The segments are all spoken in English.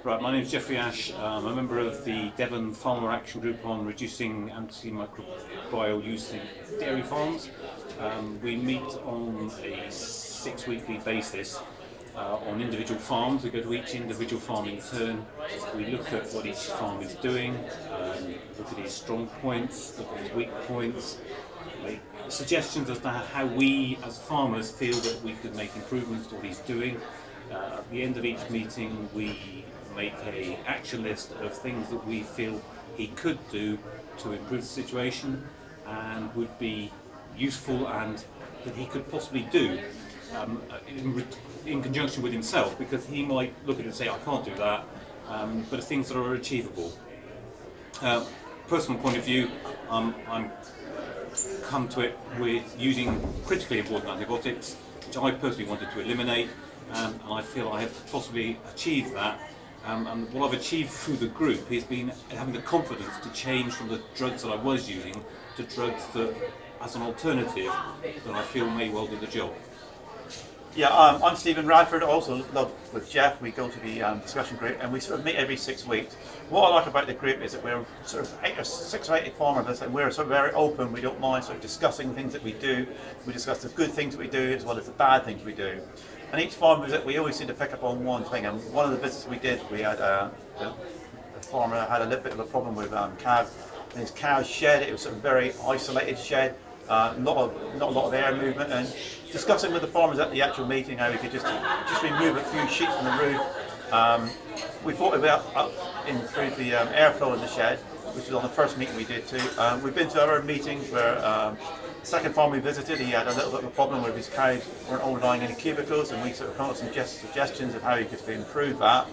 Right, my name is Jeffrey Ash. I'm a member of the Devon Farmer Action Group on reducing antimicrobial use in dairy farms. We meet on a 6-weekly basis on individual farms. We go to each individual farm in turn. We look at what each farm is doing, look at his strong points, look at his weak points, make suggestions as to how we as farmers feel that we could make improvements to what he's doing. At the end of each meeting we make an action list of things that we feel he could do to improve the situation and would be useful and that he could possibly do in conjunction with himself, because he might look at it and say, I can't do that, but things that are achievable. Personal point of view, I'm come to it with using critically important antibiotics, which I personally wanted to eliminate, and I feel I have possibly achieved that. And what I've achieved through the group has been having the confidence to change from the drugs that I was using to drugs that, as an alternative, that I feel may well do the job. Yeah, I'm Stephen Radford. I also love with Jeff. We go to the discussion group and we sort of meet every 6 weeks. What I like about the group is that we're sort of 6 or 8 farmers and we're sort of very open. We don't mind sort of discussing things that we do. We discuss the good things that we do as well as the bad things we do. And each farm visit, we always seem to pick up on one thing. And one of the visits we did, we had the farmer had a little bit of a problem with calves. In his cow's shed, it was a very isolated shed. Not a lot of air movement, and discussing with the farmers at the actual meeting how we could just remove a few sheets from the roof. We thought about improve the airflow in the shed, which was on the first meeting we did too. We've been to other meetings where the second farm we visited, he had a little bit of a problem with his cows weren't all lying in cubicles, and we sort of come up with some suggestions of how he could improve that.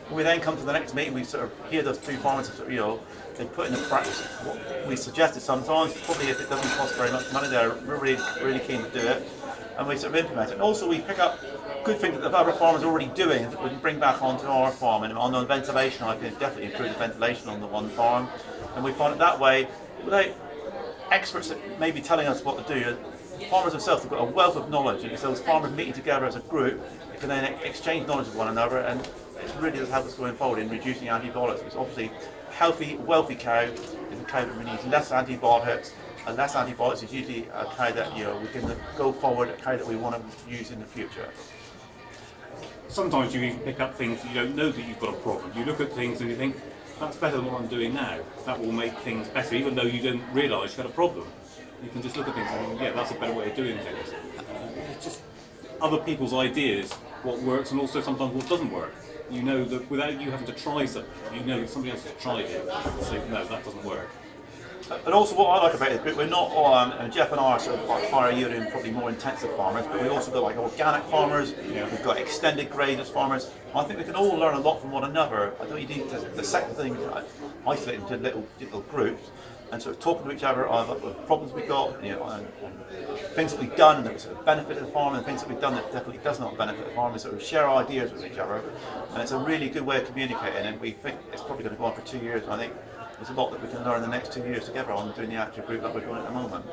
When we then come to the next meeting, we sort of hear those two farmers sort of, they put into practice what we suggested sometimes. Probably if it doesn't cost very much money, they're really keen to do it, and we sort of implement it. And also we pick up good things that the other farmers are already doing that we can bring back onto our farm. And on the ventilation, I think definitely improve the ventilation on the one farm, and we find it that way without experts that may be telling us what to do. The farmers themselves have got a wealth of knowledge, and it's those farmers meeting together as a group that can then exchange knowledge with one another, and it really does help us going forward in reducing antibiotics. It's obviously a healthy, wealthy cow is a cow that needs less antibiotics, and less antibiotics is usually a cow that we can go forward, a cow that we want to use in the future. Sometimes you even pick up things you don't know that you've got a problem. You look at things and you think, that's better than what I'm doing now. That will make things better, even though you don't realise you've got a problem. You can just look at things and think, yeah, that's a better way of doing things. It's just other people's ideas, what works, and also sometimes what doesn't work. You know that without you having to try something, you know that somebody else has tried it, so no, that doesn't work. And also what I like about it, we're not all, Jeff and I are sort of like higher yielding, probably more intensive farmers, but we also got like organic farmers, we've got extended graders farmers. I think we can all learn a lot from one another. I don't you need the second thing, isolate into little groups and sort of talking to each other about the problems we've got, and things that we've done that sort of benefited the farm, and things that we've done that definitely does not benefit the farm, and sort of share ideas with each other. And it's a really good way of communicating, and we think it's probably going to go on for 2 years, and I think there's a lot that we can learn in the next 2 years together on doing the actual group that we're doing at the moment.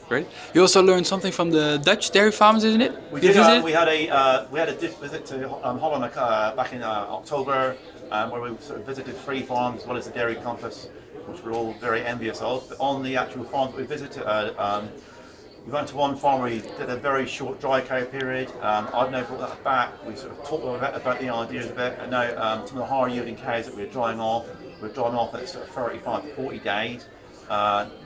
Great. You also learned something from the Dutch dairy farmers, isn't it? We did. We had a visit to Holland back in October, where we sort of visited 3 farms as well as the dairy compass, which we're all very envious of. But on the actual farms that we visited, we went to one farm where we did a very short dry cow period. I've now brought that back. We sort of talked a little bit about the ideas of it, and now some of the higher yielding cows that we're drying off at sort of 35 to 40 days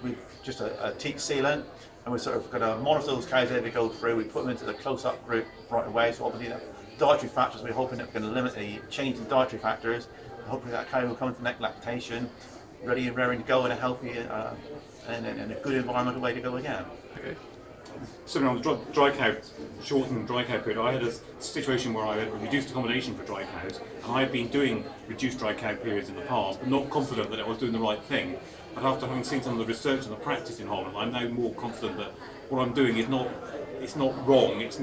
with just a teat sealant, and we're sort of going to monitor those cows as they go through. We put them into the close-up group right away, so obviously the dietary factors, we're hoping that we're going to limit the change in dietary factors. Hopefully that cow will come into next lactation, ready and raring to go in a healthy and a good environmental way to go again. Okay. So on the shortened dry cow period, I had a situation where I had reduced accommodation for dry cows, and I had been doing reduced dry cow periods in the past, but not confident that I was doing the right thing. But after having seen some of the research and the practice in Holland, I'm now more confident that what I'm doing is not wrong. It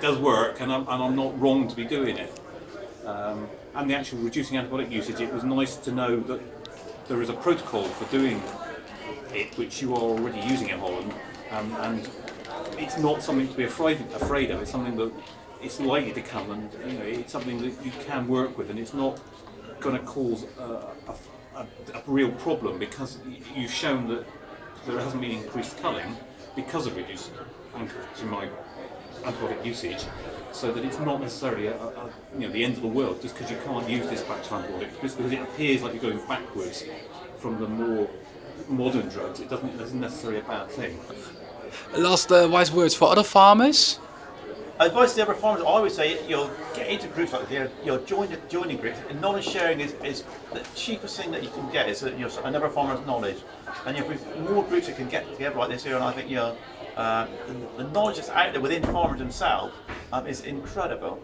does work, and I'm not wrong to be doing it. And the actual reducing antibiotic usage, it was nice to know that there is a protocol for doing it, which you are already using in Holland, and it's not something to be afraid of. It's something that it's likely to come, and you know, it's something that you can work with, and it's not going to cause a real problem, because you've shown that there hasn't been increased culling because of reduced antibiotic usage, so that it's not necessarily you know, the end of the world just because you can't use this batch of antibiotics, just because it appears like you're going backwards from the more modern drugs. It isn't necessarily a bad thing. Last wise words for other farmers. Advice to the other farmers, I always say, you know, get into groups like this, you know, joining groups. And knowledge sharing is the cheapest thing that you can get, is, you know, another farmer's knowledge. And if we've more groups that can get together like this here, and I think, you know, the knowledge that's out there within farmers themselves is incredible.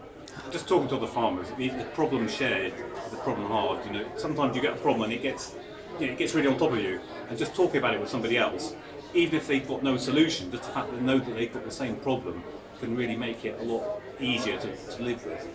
Just talking to other farmers, the problem shared is the problem halved. You know, sometimes you get a problem and it gets really on top of you, and just talking about it with somebody else, even if they've got no solution, just the fact that they know that they've got the same problem can really make it a lot easier to live with.